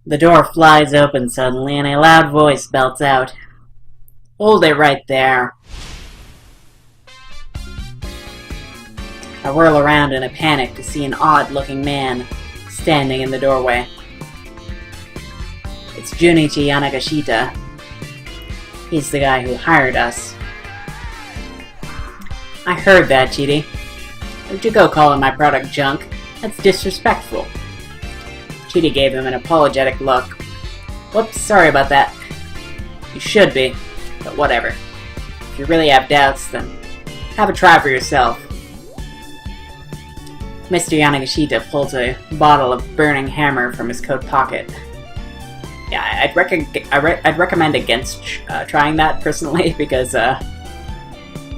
The door flies open suddenly and a loud voice belts out. "Hold it right there." I whirl around in a panic to see an odd-looking man standing in the doorway. It's Junichi Yanagashita. He's the guy who hired us. "I heard that, Chidi. Where'd you go calling my product junk? That's disrespectful." Chidi gave him an apologetic look. "Whoops, sorry about that." "You should be, but whatever. If you really have doubts, then have a try for yourself." Mr. Yanagashita pulls a bottle of burning hammer from his coat pocket. Yeah, I'd recommend against trying that personally, because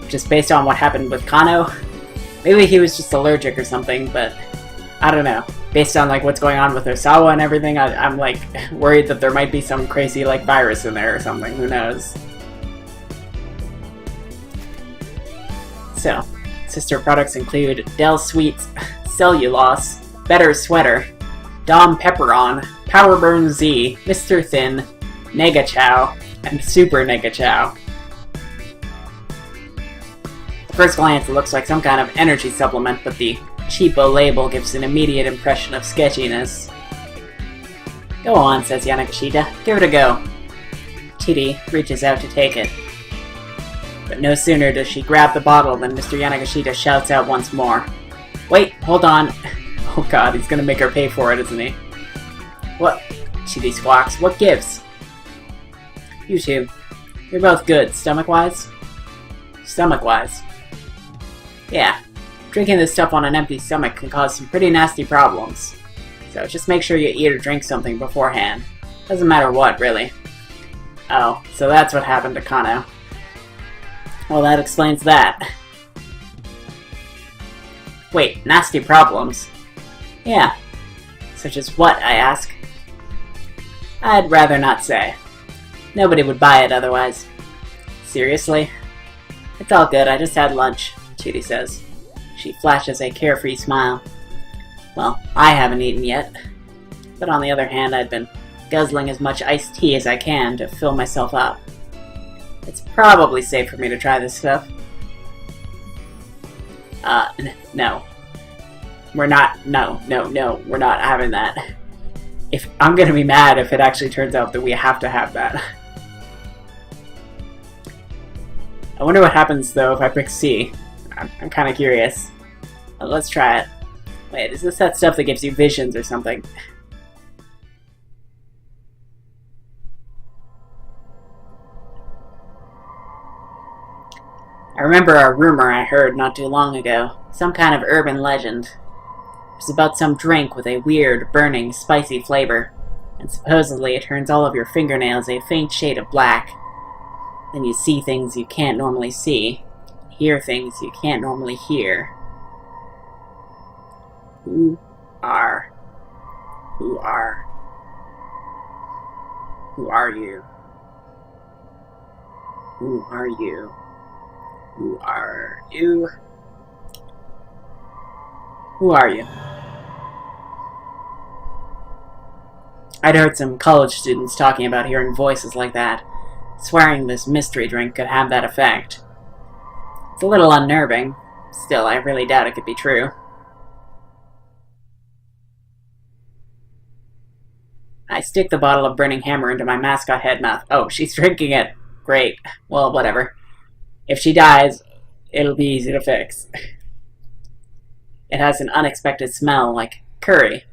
just based on what happened with Kano, maybe he was just allergic or something, but I don't know. Based on like what's going on with Osawa and everything, I'm like worried that there might be some crazy like virus in there or something. Who knows? So, sister products include Del Sweets, Cellulose, Better Sweater, Dom Pepperon, Power Burn Z, Mr. Thin, Nega Chow, and Super Nega Chow. At first glance, it looks like some kind of energy supplement, but the cheapo label gives an immediate impression of sketchiness. "Go on," says Yanagashita. "Give it a go." Chidi reaches out to take it. But no sooner does she grab the bottle than Mr. Yanagashita shouts out once more. "Wait, hold on." Oh god, he's gonna make her pay for it, isn't he? "What?" Chidi squawks. "What gives?" "You two. You're both good, stomach-wise?" "Stomach-wise?" "Yeah. Drinking this stuff on an empty stomach can cause some pretty nasty problems. So just make sure you eat or drink something beforehand. Doesn't matter what, really." "Oh, so that's what happened to Kano." "Well, that explains that." "Wait, nasty problems?" "Yeah. Such as what, I ask?" "I'd rather not say. Nobody would buy it otherwise." "Seriously?" "It's all good, I just had lunch," Chidi says. She flashes a carefree smile. "Well, I haven't eaten yet. But on the other hand, I've been guzzling as much iced tea as I can to fill myself up. It's probably safe for me to try this stuff." No. We're not having that. I'm gonna be mad if it actually turns out that we have to have that. I wonder what happens, though, if I pick C. I'm kind of curious. Let's try it. Wait, is this that stuff that gives you visions or something? I remember a rumor I heard not too long ago. Some kind of urban legend. It was about some drink with a weird, burning, spicy flavor. And supposedly it turns all of your fingernails a faint shade of black. Then you see things you can't normally see. Hear things you can't normally hear. Who are you? Who are you? Who are you? Who are you? I'd heard some college students talking about hearing voices like that, swearing this mystery drink could have that effect. It's a little unnerving. Still, I really doubt it could be true. I stick the bottle of burning hammer into my mascot head mouth. Oh, she's drinking it. Great. Well, whatever. If she dies, it'll be easy to fix. It has an unexpected smell, like curry.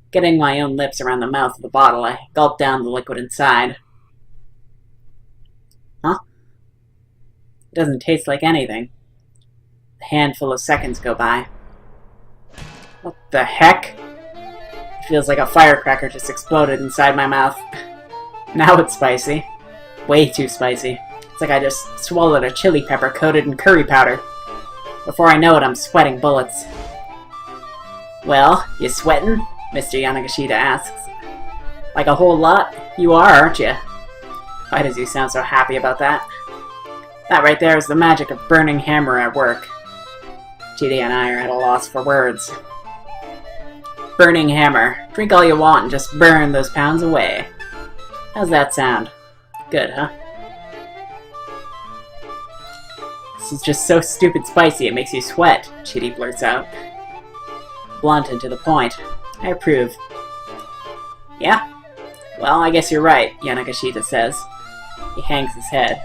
Getting my own lips around the mouth of the bottle, I gulp down the liquid inside. Huh? It doesn't taste like anything. A handful of seconds go by. What the heck? It feels like a firecracker just exploded inside my mouth. Now it's spicy. Way too spicy. It's like I just swallowed a chili pepper coated in curry powder. Before I know it, I'm sweating bullets. "Well, you sweating?" Mr. Yanagashita asks. "Like a whole lot? You are, aren't you?" Why does he sound so happy about that? That right there is the magic of burning hammer at work. Chidi and I are at a loss for words. burning hammer. Drink all you want and just burn those pounds away. How's that sound? Good, huh? This is just so stupid spicy it makes you sweat, Chidi blurts out. Blunt and to the point. I approve. Yeah? Well, I guess you're right, Yanagashita says. He hangs his head.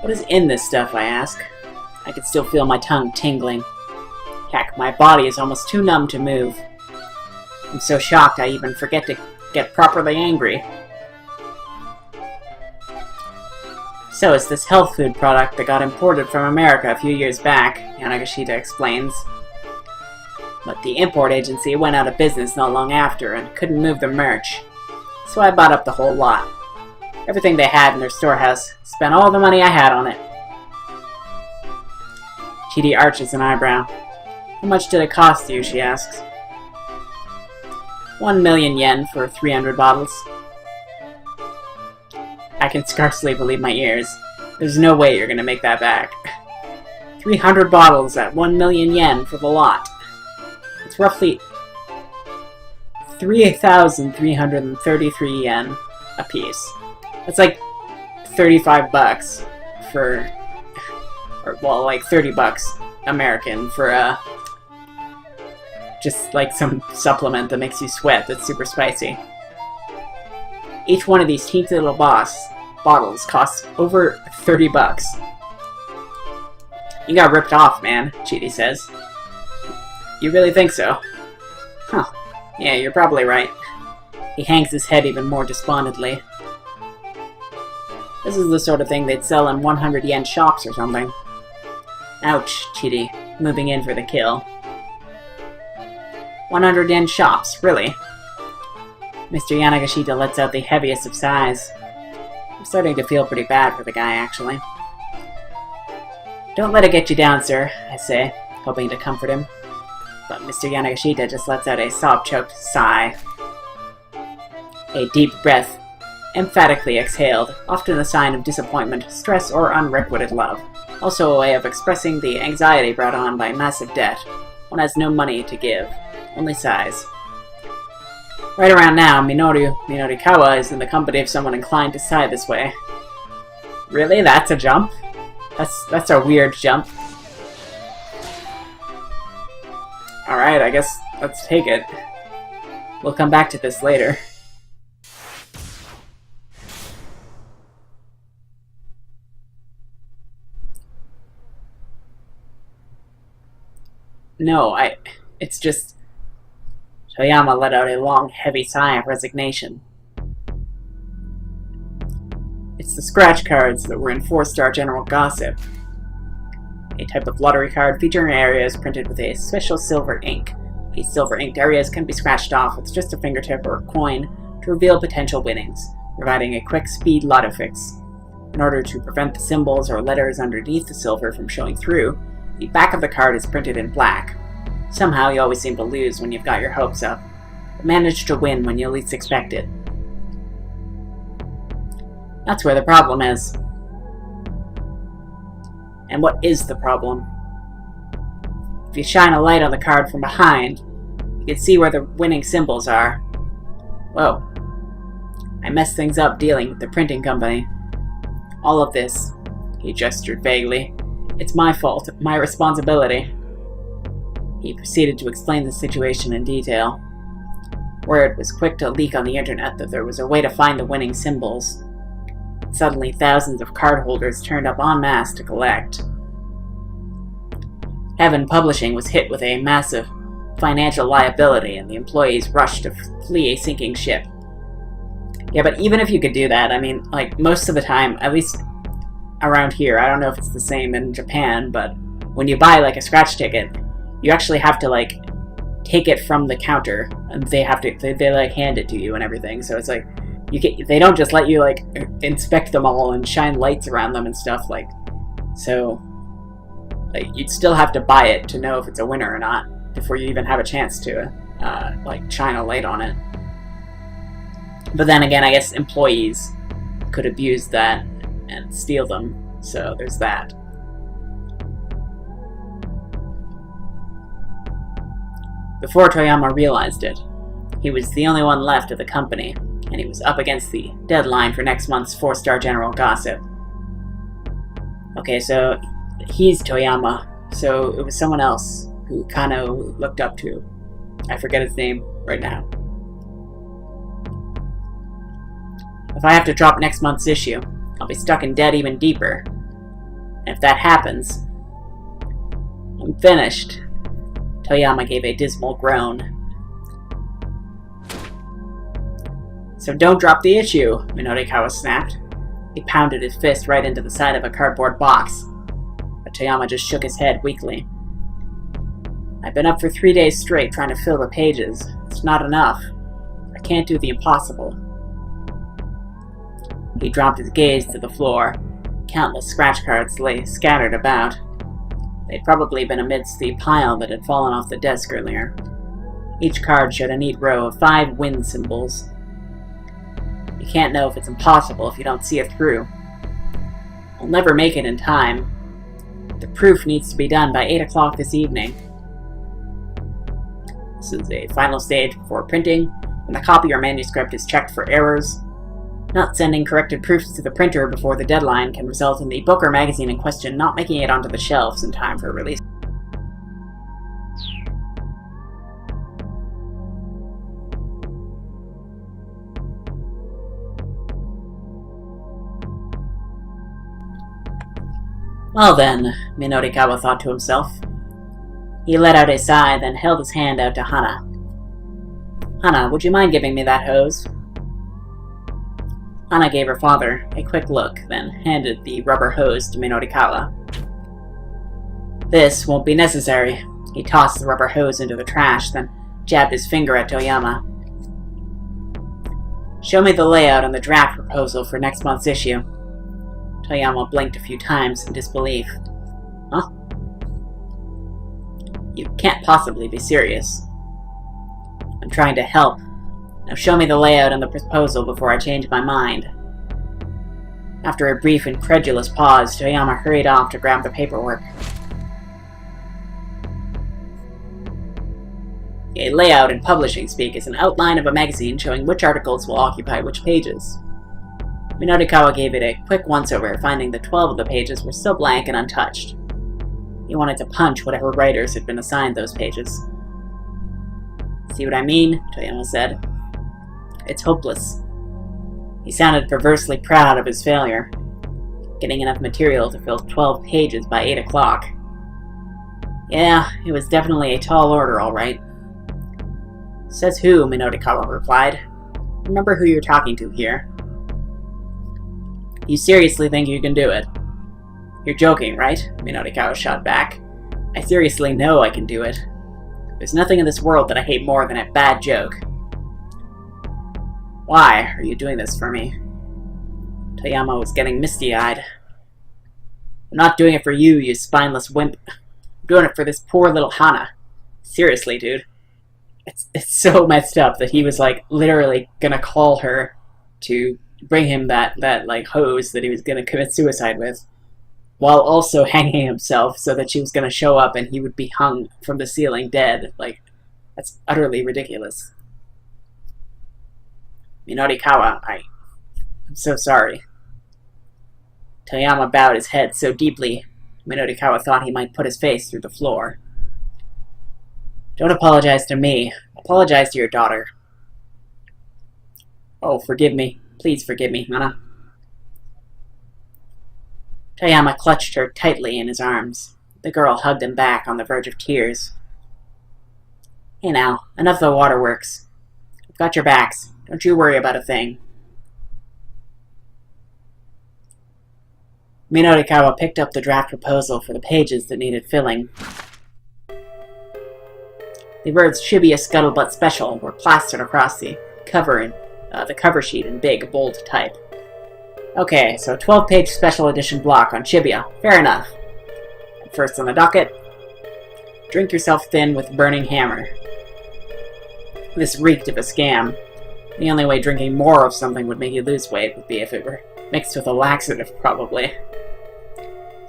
What is in this stuff, I ask? I can still feel my tongue tingling. Heck, my body is almost too numb to move. I'm so shocked I even forget to get properly angry. So it's this health food product that got imported from America a few years back, Yanagashita explains. But the import agency went out of business not long after and couldn't move the merch. So I bought up the whole lot. Everything they had in their storehouse. Spent all the money I had on it. Chidi arches an eyebrow. How much did it cost you, she asks. 1 million yen for 300 bottles. I can scarcely believe my ears. There's no way you're gonna make that back. 300 bottles at 1 million yen for the lot. It's roughly 3,333 yen a piece. That's like 35 bucks for, or well, like 30 bucks American for just like some supplement that makes you sweat that's super spicy. Each one of these teensy little bottles costs over 30 bucks. You got ripped off, man, Chidi says. You really think so? Huh. Yeah, you're probably right. He hangs his head even more despondently. This is the sort of thing they'd sell in 100 yen shops or something. Ouch, Chidi, moving in for the kill. 100 yen shops, really? Mr. Yanagashita lets out the heaviest of sighs. I'm starting to feel pretty bad for the guy, actually. Don't let it get you down, sir, I say, hoping to comfort him. But Mr. Yanagashita just lets out a sob-choked sigh. A deep breath, emphatically exhaled, often a sign of disappointment, stress, or unrequited love. Also a way of expressing the anxiety brought on by massive debt. One has no money to give, only sighs. Right around now, Minorikawa is in the company of someone inclined to sigh this way. Really? That's a jump? That's a weird jump. Alright, I guess let's take it. We'll come back to this later. No, it's just... Toyama let out a long, heavy sigh of resignation. It's the scratch cards that were in 4-star general gossip. A type of lottery card featuring areas printed with a special silver ink. These silver inked areas can be scratched off with just a fingertip or a coin to reveal potential winnings, providing a quick speed lotto fix. In order to prevent the symbols or letters underneath the silver from showing through, the back of the card is printed in black. Somehow you always seem to lose when you've got your hopes up, but manage to win when you least expect it. That's where the problem is. And what is the problem? If you shine a light on the card from behind, you can see where the winning symbols are. Whoa. I messed things up dealing with the printing company. All of this, he gestured vaguely. It's my fault, my responsibility. He proceeded to explain the situation in detail. Word was quick to leak on the internet that there was a way to find the winning symbols. Suddenly, thousands of cardholders turned up en masse to collect. Heaven Publishing was hit with a massive financial liability, and the employees rushed to flee a sinking ship. Yeah, but even if you could do that, I mean, like, most of the time, at least around here, I don't know if it's the same in Japan, but when you buy, like, a scratch ticket, you actually have to, like, take it from the counter, and they have to, they like, hand it to you and everything, so it's like, they don't just let you, like, inspect them all and shine lights around them and stuff, like, so, like, you'd still have to buy it to know if it's a winner or not, before you even have a chance to, like, shine a light on it. But then again, I guess employees could abuse that and steal them, so there's that. Before Toyama realized it, he was the only one left of the company, and he was up against the deadline for next month's 4-star general gossip. Okay, so he's Toyama, so it was someone else who Kano looked up to. I forget his name right now. If I have to drop next month's issue, I'll be stuck in debt even deeper. And if that happens, I'm finished. Toyama gave a dismal groan. So don't drop the issue, Minotikawa snapped. He pounded his fist right into the side of a cardboard box, but Toyama just shook his head weakly. I've been up for 3 days straight trying to fill the pages. It's not enough. I can't do the impossible. He dropped his gaze to the floor. Countless scratch cards lay scattered about. They'd probably been amidst the pile that had fallen off the desk earlier. Each card showed a neat row of 5 wind symbols. You can't know if it's impossible if you don't see it through. I'll never make it in time. The proof needs to be done by 8 o'clock this evening. This is a final stage before printing, when the copy or manuscript is checked for errors. Not sending corrected proofs to the printer before the deadline can result in the book or magazine in question not making it onto the shelves in time for release. Well then, Minotikawa thought to himself. He let out a sigh, then held his hand out to Hana. Hana, would you mind giving me that hose? Hana gave her father a quick look, then handed the rubber hose to Minotikawa. This won't be necessary. He tossed the rubber hose into the trash, then jabbed his finger at Toyama. Show me the layout and the draft proposal for next month's issue. Toyama blinked a few times in disbelief. Huh? You can't possibly be serious. I'm trying to help. Now show me the layout and the proposal before I change my mind. After a brief, incredulous pause, Toyama hurried off to grab the paperwork. A layout in publishing speak is an outline of a magazine showing which articles will occupy which pages. Minotikawa gave it a quick once-over, finding that 12 of the pages were still blank and untouched. He wanted to punch whatever writers had been assigned those pages. See what I mean? Toyama said. It's hopeless. He sounded perversely proud of his failure, getting enough material to fill 12 pages by 8 o'clock. Yeah, it was definitely a tall order, all right. Says who, Minotikawa replied. Remember who you're talking to here. You seriously think you can do it? You're joking, right? Minotikawa shot back. I seriously know I can do it. There's nothing in this world that I hate more than a bad joke. Why are you doing this for me? Toyama was getting misty-eyed. I'm not doing it for you, you spineless wimp. I'm doing it for this poor little Hana. Seriously, dude. It's so messed up that he was, like, literally gonna call her to bring him that like, hose that he was gonna commit suicide with, while also hanging himself so that she was gonna show up and he would be hung from the ceiling dead. Like, that's utterly ridiculous. Minotikawa, I'm so sorry. Toyama bowed his head so deeply, Minotikawa thought he might put his face through the floor. Don't apologize to me. Apologize to your daughter. Oh, forgive me. Please forgive me, Hana. Toyama clutched her tightly in his arms. The girl hugged him back on the verge of tears. Hey now, enough of the waterworks. I've got your backs. Don't you worry about a thing. Minotikawa picked up the draft proposal for the pages that needed filling. The words Shibuya Scuttlebutt Special were plastered across the cover sheet in big, bold type. Okay, so a 12-page special edition block on Shibuya. Fair enough. And first on the docket, drink yourself thin with burning hammer. This reeked of a scam. The only way drinking more of something would make you lose weight would be if it were mixed with a laxative, probably.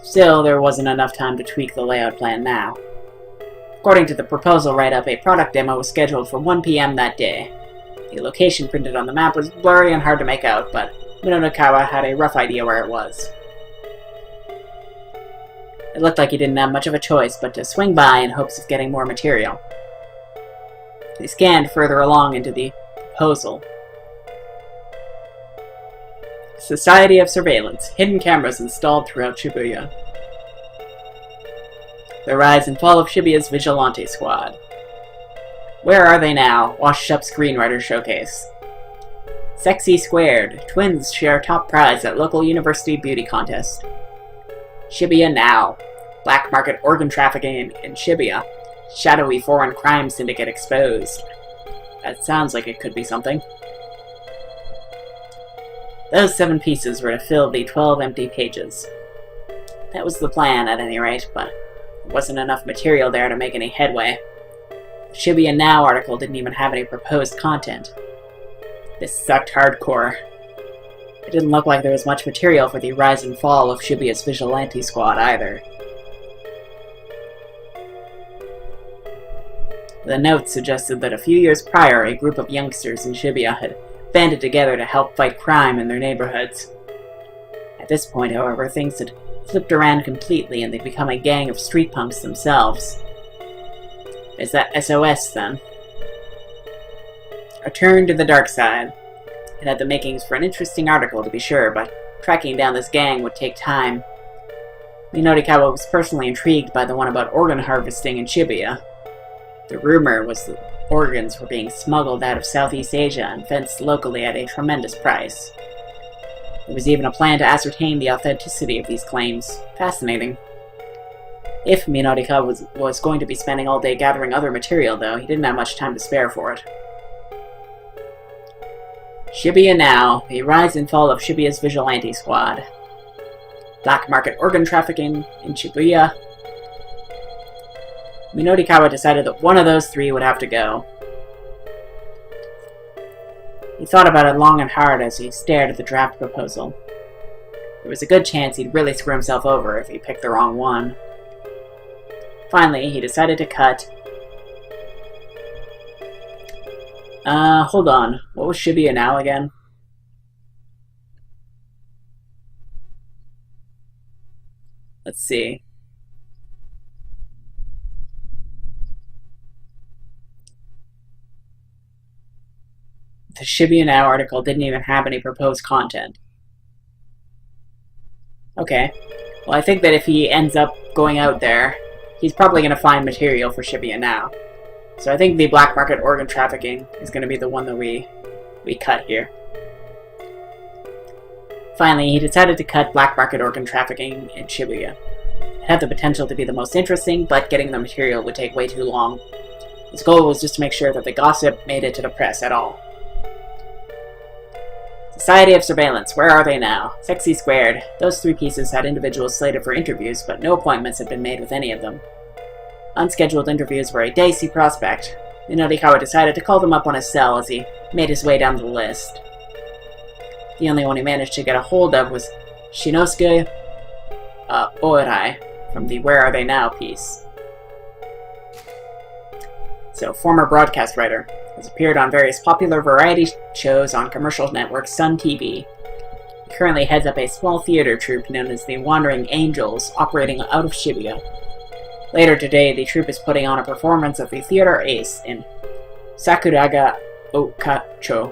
Still, there wasn't enough time to tweak the layout plan now. Of According to the proposal write-up, a product demo was scheduled for 1 p.m. that day. The location printed on the map was blurry and hard to make out, but Minotokawa had a rough idea where it was. It looked like he didn't have much of a choice but to swing by in hopes of getting more material. He scanned further along into the proposal. Society of Surveillance. Hidden cameras installed throughout Shibuya. The rise and fall of Shibuya's Vigilante Squad. Where are they now? Washed up screenwriter showcase. Sexy Squared. Twins share top prize at local university beauty contest. Shibuya Now. Black market organ trafficking in Shibuya. Shadowy foreign crime syndicate exposed. That sounds like it could be something. Those 7 pieces were to fill the 12 empty pages. That was the plan, at any rate, but there wasn't enough material there to make any headway. The Shibuya Now article didn't even have any proposed content. This sucked hardcore. It didn't look like there was much material for the rise and fall of Shibuya's Vigilante Squad either. The notes suggested that a few years prior, a group of youngsters in Shibuya had banded together to help fight crime in their neighborhoods. At this point, however, things had flipped around completely and they'd become a gang of street punks themselves. Is that SOS, then? A turn to the dark side. It had the makings for an interesting article, to be sure, but tracking down this gang would take time. Minotokawa was personally intrigued by the one about organ harvesting in Shibuya. The rumor was that organs were being smuggled out of Southeast Asia and fenced locally at a tremendous price. There was even a plan to ascertain the authenticity of these claims. Fascinating. If Minotokawa was going to be spending all day gathering other material, though, he didn't have much time to spare for it. Shibuya Now, the rise and fall of Shibuya's Vigilante Squad. Black market organ trafficking in Shibuya. Minotokawa decided that one of those 3 would have to go. He thought about it long and hard as he stared at the draft proposal. There was a good chance he'd really screw himself over if he picked the wrong one. Finally, he decided to cut... hold on. What was Shibuya Now again? Let's see. The Shibuya Now article didn't even have any proposed content. Okay. Well, I think that if he ends up going out there, he's probably going to find material for Shibuya Now. So I think the black market organ trafficking is going to be the one that we cut here. Finally, he decided to cut black market organ trafficking in Shibuya. It had the potential to be the most interesting, but getting the material would take way too long. His goal was just to make sure that the gossip made it to the press at all. Society of Surveillance, where are they now? Sexy Squared. Those 3 pieces had individuals slated for interviews, but no appointments had been made with any of them. Unscheduled interviews were a dicey prospect. Minotokawa decided to call them up on his cell as he made his way down the list. The only one he managed to get a hold of was Shinosuke Oirai from the Where Are They Now piece. So, former broadcast writer, has appeared on various popular variety shows on commercial network Sun TV. He currently heads up a small theater troupe known as the Wandering Angels, operating out of Shibuya. Later today, the troupe is putting on a performance of the Theater Ace in Sakuraga Okacho.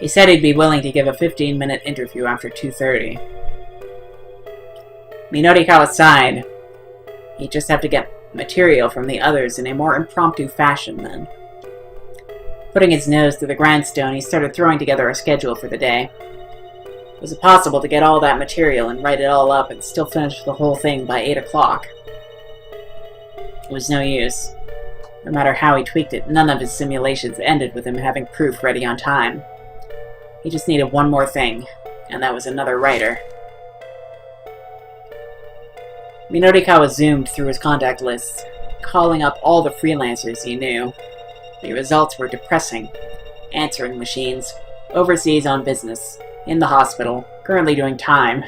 He said he'd be willing to give a 15-minute interview after 2:30. Minotokawa sighed. He'd just have to get material from the others in a more impromptu fashion then. Putting his nose to the grindstone, he started throwing together a schedule for the day. Was it possible to get all that material and write it all up and still finish the whole thing by 8 o'clock? It was no use. No matter how he tweaked it, none of his simulations ended with him having proof ready on time. He just needed one more thing, and that was another writer. Minotokawa zoomed through his contact list, calling up all the freelancers he knew. The results were depressing. Answering machines. Overseas on business. In the hospital. Currently doing time.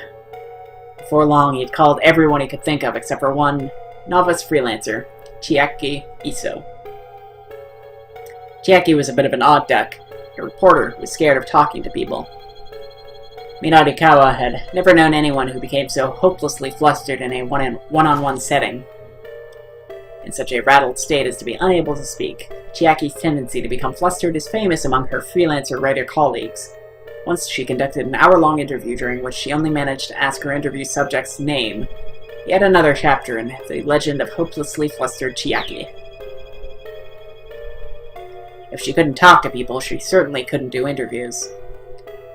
Before long, he had called everyone he could think of except for one novice freelancer, Chiaki Iso. Chiaki was a bit of an odd duck, a reporter who was scared of talking to people. Minarikawa had never known anyone who became so hopelessly flustered in a one-on-one setting. In such a rattled state as to be unable to speak, Chiaki's tendency to become flustered is famous among her freelancer writer colleagues. Once she conducted an hour-long interview during which she only managed to ask her interview subject's name. Yet another chapter in the legend of hopelessly flustered Chiaki. If she couldn't talk to people, she certainly couldn't do interviews.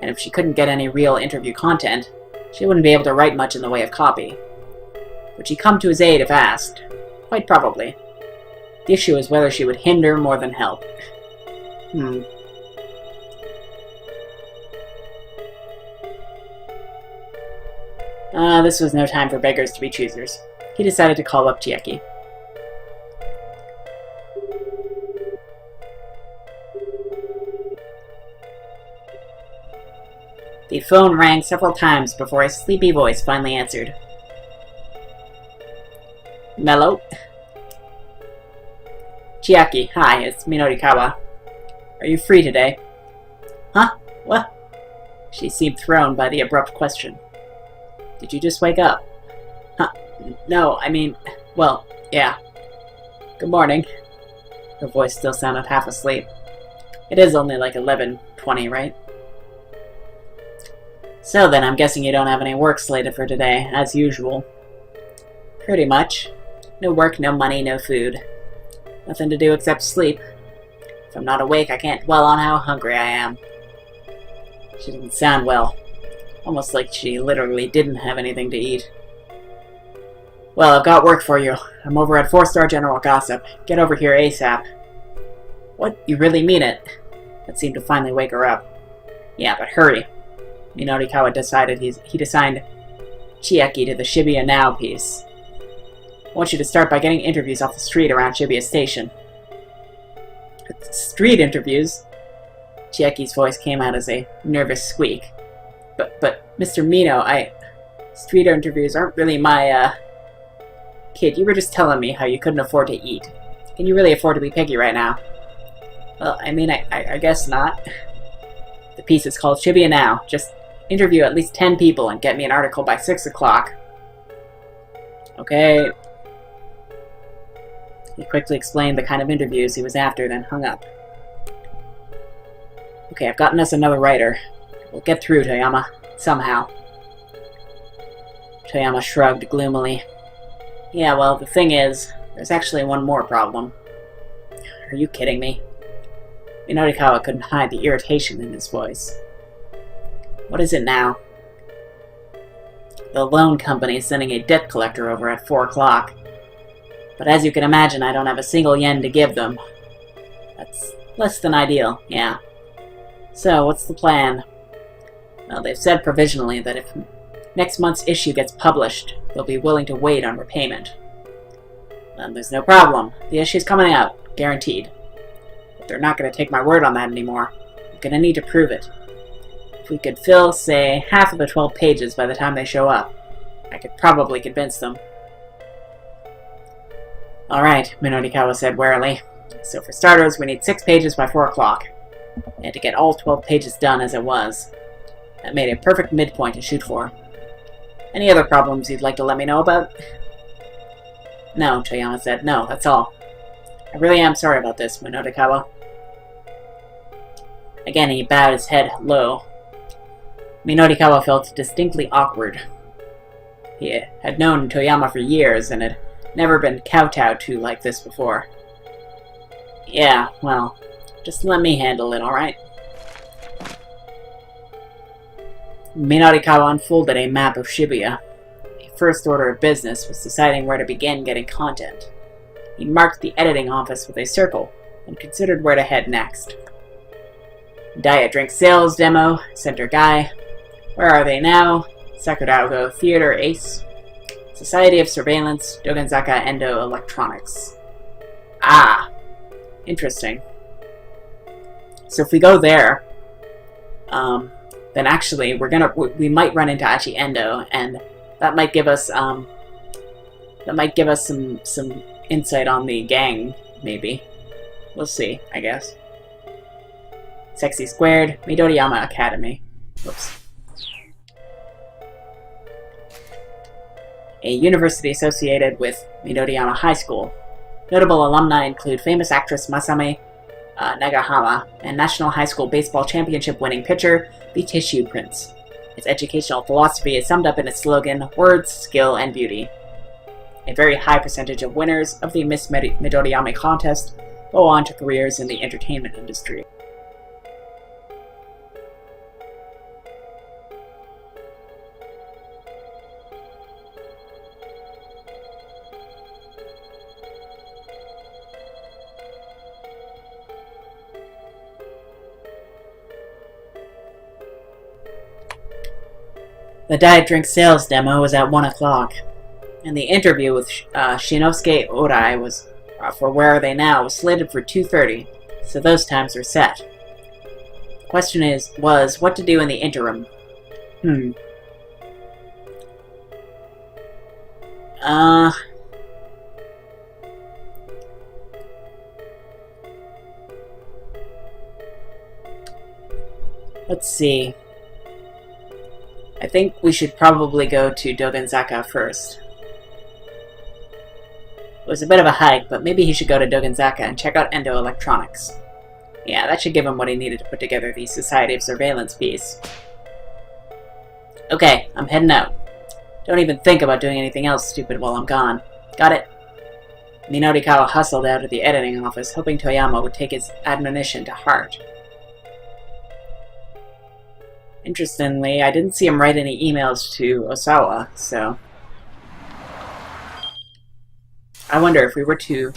And if she couldn't get any real interview content, she wouldn't be able to write much in the way of copy. Would she come to his aid if asked? Quite probably. The issue is whether she would hinder more than help. This was no time for beggars to be choosers. He decided to call up Chiaki. The phone rang several times before a sleepy voice finally answered. Mellow? Chiaki, hi, it's Minorikawa. Are you free today? Huh? What? She seemed thrown by the abrupt question. Did you just wake up? Huh? No, I mean, well, yeah. Good morning. Her voice still sounded half asleep. It is only like 11:20, right? So then, I'm guessing you don't have any work slated for today, as usual. Pretty much. No work, no money, no food. Nothing to do except sleep. If I'm not awake, I can't dwell on how hungry I am. She didn't sound well. Almost like she literally didn't have anything to eat. Well, I've got work for you. I'm over at 4-Star General Gossip. Get over here ASAP. What? You really mean it? That seemed to finally wake her up. Yeah, but hurry. Minorikawa decided he'd assigned Chiaki to the Shibuya Now piece. I want you to start by getting interviews off the street around Shibuya Station. Street interviews? Chiaki's voice came out as a nervous squeak. But, Mr. Mino, street interviews aren't really my, Kid, you were just telling me how you couldn't afford to eat. Can you really afford to be picky right now? Well, I mean, I guess not. The piece is called Shibuya Now. Just interview at least 10 people and get me an article by 6 o'clock. Okay. He quickly explained the kind of interviews he was after, then hung up. Okay, I've gotten us another writer. We'll get through, Toyama. Somehow. Toyama shrugged gloomily. Yeah, well, the thing is, there's actually one more problem. Are you kidding me? Minorikawa couldn't hide the irritation in his voice. What is it now? The loan company is sending a debt collector over at 4 o'clock. But as you can imagine, I don't have a single yen to give them. That's less than ideal, yeah. So, what's the plan? Well, they've said provisionally that if next month's issue gets published, they'll be willing to wait on repayment. Then there's no problem. The issue's coming out, guaranteed. But they're not going to take my word on that anymore. I'm going to need to prove it. If we could fill, say, half of the 12 pages by the time they show up, I could probably convince them. Alright, Minorikawa said warily. So for starters, we need 6 pages by 4 o'clock. And to get all 12 pages done as it was. That made a perfect midpoint to shoot for. Any other problems you'd like to let me know about? No, Toyama said. No, that's all. I really am sorry about this, Minorikawa. Again, he bowed his head low. Minorikawa felt distinctly awkward. He had known Toyama for years and had never been kowtowed to like this before. Yeah, well, just let me handle it, alright? Minorikawa unfolded a map of Shibuya. A first order of business was deciding where to begin getting content. He marked the editing office with a circle and considered where to head next. Diet drink sales demo, center guy. Where are they now? Sakurago Theater Ace. Society of Surveillance, Dogenzaka Endo Electronics. Ah, interesting. So if we go there, then actually we might run into Achi Endo, and that might give us some insight on the gang, maybe. We'll see, I guess. Sexy Squared, Midoriyama Academy. Whoops. A university associated with Midoriyama High School. Notable alumni include famous actress Masami Nagahama and National High School Baseball Championship winning pitcher, the Tissue Prince. Its educational philosophy is summed up in its slogan, Words, Skill, and Beauty. A very high percentage of winners of the Miss Midoriyama contest go on to careers in the entertainment industry. The diet drink sales demo was at 1 o'clock, and the interview with Shinosuke Orai was for Where Are They Now was slated for 2:30, so those times are set. The question was what to do in the interim. Let's see. I think we should probably go to Dogenzaka first. It was a bit of a hike, but maybe he should go to Dogenzaka and check out Endo Electronics. Yeah, that should give him what he needed to put together the Society of Surveillance piece. Okay, I'm heading out. Don't even think about doing anything else stupid while I'm gone. Got it? Minorikawa hustled out of the editing office, hoping Toyama would take his admonition to heart. Interestingly, I didn't see him write any emails to Osawa, so... I wonder if we were to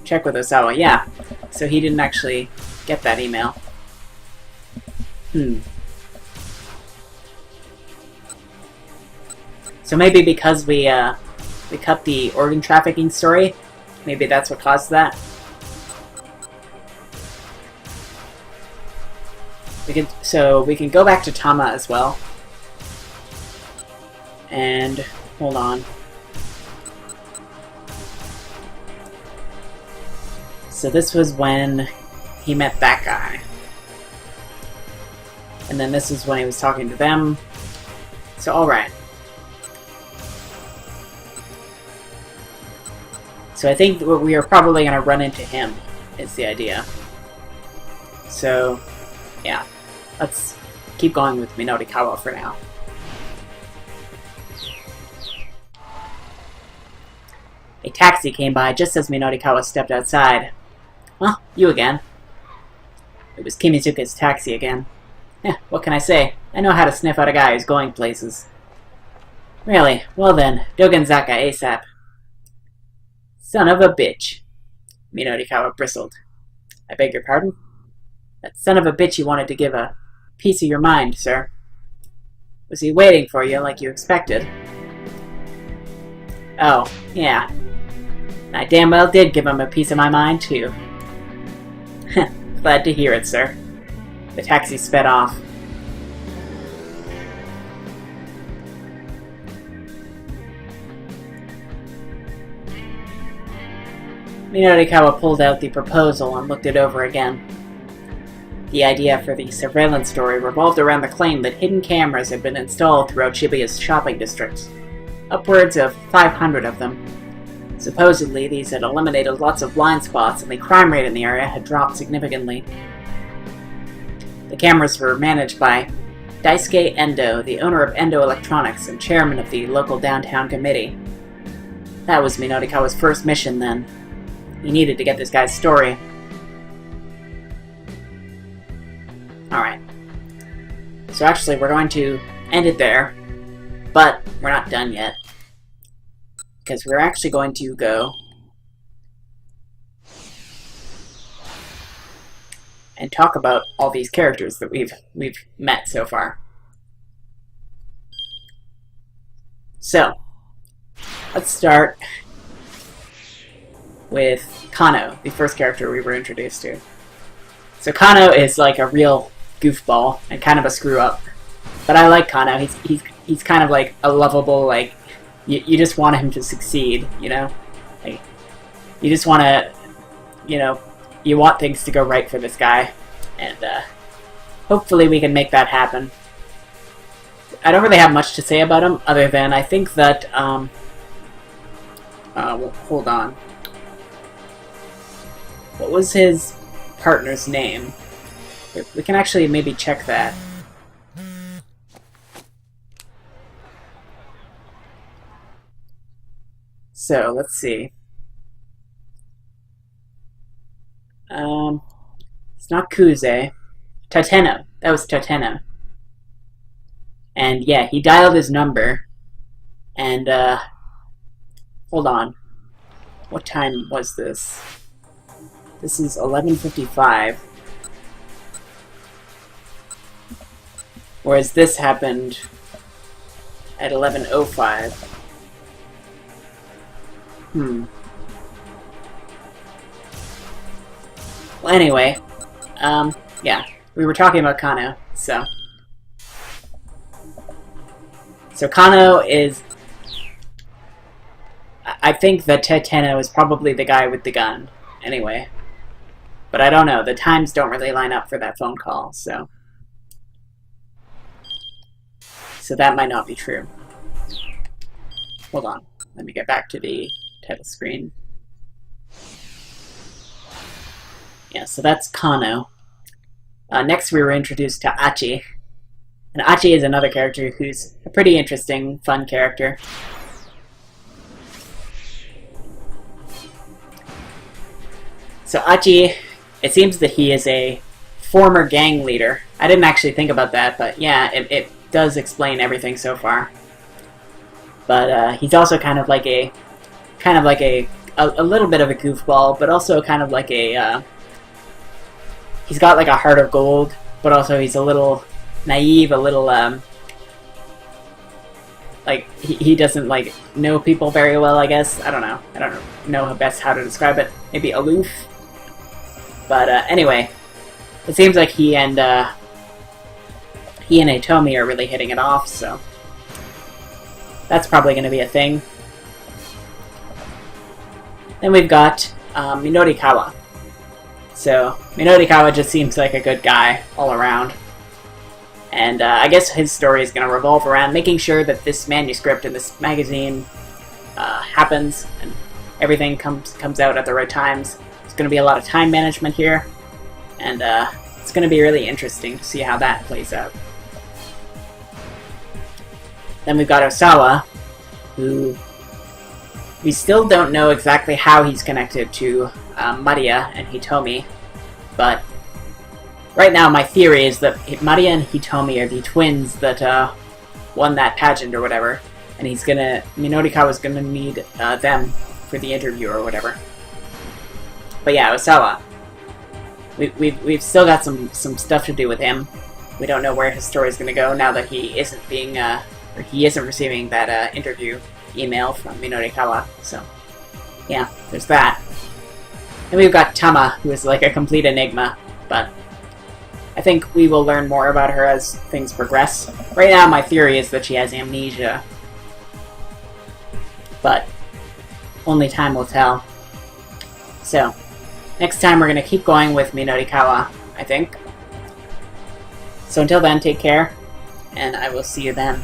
check with Osawa. Yeah, so he didn't actually get that email. So maybe because we cut the organ trafficking story, maybe that's what caused that. We can go back to Tama as well. And hold on. So this was when he met that guy. And then this is when he was talking to them. So alright. So I think we are probably going to run into him, is the idea. So, yeah. Let's keep going with Minorikawa for now. A taxi came by just as Minorikawa stepped outside. Well, you again. It was Kimizuka's taxi again. What can I say? I know how to sniff out a guy who's going places. Really? Well then, Dogenzaka ASAP. Son of a bitch. Minorikawa bristled. I beg your pardon? That son of a bitch you wanted to give a piece of your mind, sir. Was he waiting for you like you expected? Oh, yeah. I damn well did give him a piece of my mind, too. Glad to hear it, sir. The taxi sped off. Minorikawa pulled out the proposal and looked it over again. The idea for the surveillance story revolved around the claim that hidden cameras had been installed throughout Shibuya's shopping districts. Upwards of 500 of them. Supposedly, these had eliminated lots of blind spots and the crime rate in the area had dropped significantly. The cameras were managed by Daisuke Endo, the owner of Endo Electronics and chairman of the local downtown committee. That was Minorikawa's first mission then. He needed to get this guy's story. Alright. So actually, we're going to end it there, but we're not done yet. Because we're actually going to go and talk about all these characters that we've met so far. So, let's start with Kano, the first character we were introduced to. So Kano is like a real goofball and kind of a screw-up. But I like Kano. He's kind of like a lovable, like, you just want him to succeed, you know? Like, you just want to, you know, you want things to go right for this guy. And hopefully we can make that happen. I don't really have much to say about him, other than I think that, well, hold on. What was his partner's name? We can actually maybe check that. So, let's see. It's not Kuze. Tateno. That was Tateno. And yeah, he dialed his number. And, hold on. What time was this? This is 11:55. Whereas this happened at 11:05. Well, anyway, yeah, we were talking about Kano, so... So Kano is... I think that Tateno is probably the guy with the gun, anyway. But I don't know, the times don't really line up for that phone call, so... So that might not be true. Hold on, let me get back to the title screen. Yeah, so that's Kano. Next we were introduced to Achi. And Achi is another character who's a pretty interesting, fun character. So Achi, it seems that he is a former gang leader. I didn't actually think about that, but yeah, it does explain everything so far. But he's also kind of like a little bit of a goofball, but also kind of like a he's got like a heart of gold, but also he's a little naive, a little like he doesn't like know people very well, I guess. I don't know best how to describe it. Maybe aloof. But anyway, it seems like he and Hitomi are really hitting it off, so that's probably going to be a thing. Then we've got Minorikawa. So Minorikawa just seems like a good guy all around. And I guess his story is going to revolve around making sure that this manuscript in this magazine happens and everything comes out at the right times. There's going to be a lot of time management here, and it's going to be really interesting to see how that plays out. Then we've got Osawa, who we still don't know exactly how he's connected to Maria and Hitomi, but right now my theory is that Maria and Hitomi are the twins that won that pageant or whatever, and Minorikawa's gonna need them for the interview or whatever. But yeah, Osawa. We've still got some stuff to do with him. We don't know where his story is gonna go now that he isn't being or he isn't receiving that interview email from Minorikawa. So yeah, there's that. And we've got Tama, who is like a complete enigma, but I think we will learn more about her as things progress. Right now, my theory is that she has amnesia, but only time will tell. So, next time we're going to keep going with Minorikawa, I think. So until then, take care, and I will see you then.